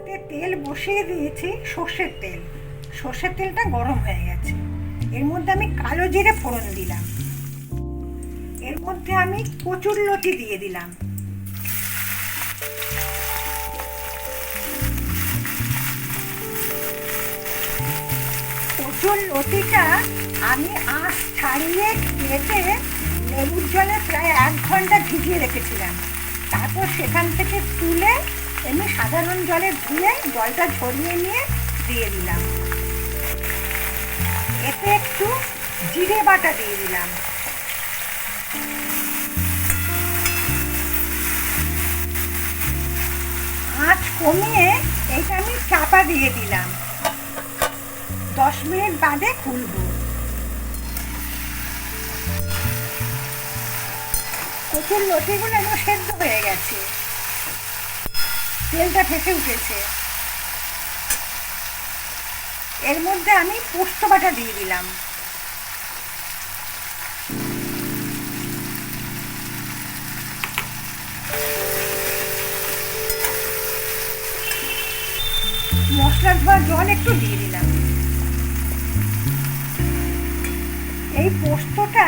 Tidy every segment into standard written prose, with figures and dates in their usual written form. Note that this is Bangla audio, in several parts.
কড়াইতে তেল বসিয়ে দিয়েছি, সর্ষের তেল। সর্ষের তেলটা গরম হয়ে গেছে। এর মধ্যে আমি কালো জিরে ফোড়ন দিলাম। এর মধ্যে আমি কচুরলতি দিয়ে দিলাম। কচুরলতিটা আমি আঁশ ছাড়িয়ে কেটে লেবুর জলে প্রায় 1 ঘন্টা ভিজিয়ে রেখেছিলাম। তারপর সেখান থেকে তুলে এমনি সাধারণ জলে ধুয়ে জলটা ঝরিয়ে নিয়ে দিয়ে দিলাম। এতে একটু জিরে বাটা দিয়ে দিলাম। আঁচ কমিয়ে এটা আমি চাপা দিয়ে দিলাম। 10 মিনিট বাদে খুলবো। কচুরলতিগুলো একদম সেদ্ধ হয়ে গেছে, তেলটা ফেটে উঠেছে। এর মধ্যে আমি পোস্ত বাটা দিয়ে দিলাম। মশলা ধোয়া জল একটু দিয়ে দিলাম। এই পোস্তটা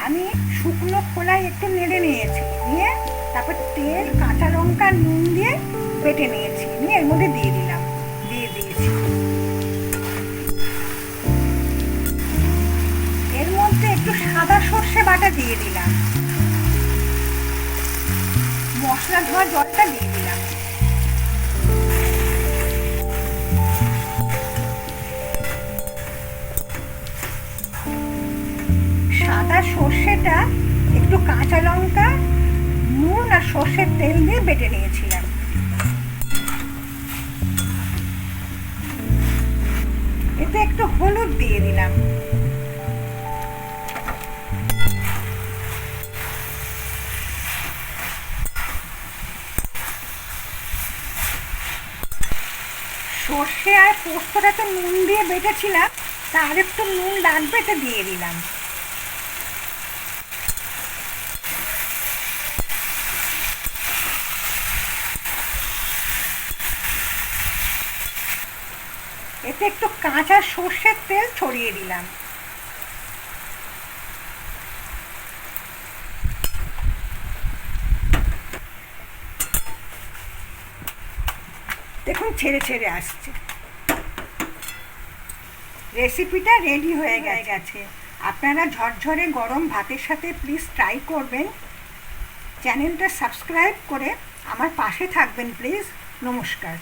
আমি শুকনো খোলায় একটু নেড়ে নিয়েছি, নিয়ে তারপর তেল, কাঁচা লঙ্কা, নুন দিয়ে বেটে নিয়েছি, নিয়ে এর মধ্যে দিয়ে দিলাম, দিয়ে দিয়েছি। এর মধ্যে একটু সাদা সর্ষে বাটা দিয়ে দিলাম। মশলা ধোয়া জলটা দিয়ে দিলাম। সাদা সর্ষেটা একটু কাঁচা লঙ্কা, নুন আর সর্ষের তেল দিয়ে বেটে নিয়েছিলাম। এতে একটু হলুদ দিয়ে দিলাম। সর্ষে আর পোস্তটা তো নুন দিয়ে বেটেছিলাম, তা আর একটু নুন লাগবে, এটা দিয়ে দিলাম। এতে একটু কাঁচা সর্ষের তেল ছড়িয়ে দিলাম। দেখুন ছেড়ে ছেড়ে আসছে। রেসিপিটা রেডি হয়ে গেছে। আপনারা ঝরঝরে গরম ভাতের সাথে প্লিজ ট্রাই করবেন। চ্যানেলটা সাবস্ক্রাইব করে আমার পাশে থাকবেন প্লিজ। নমস্কার।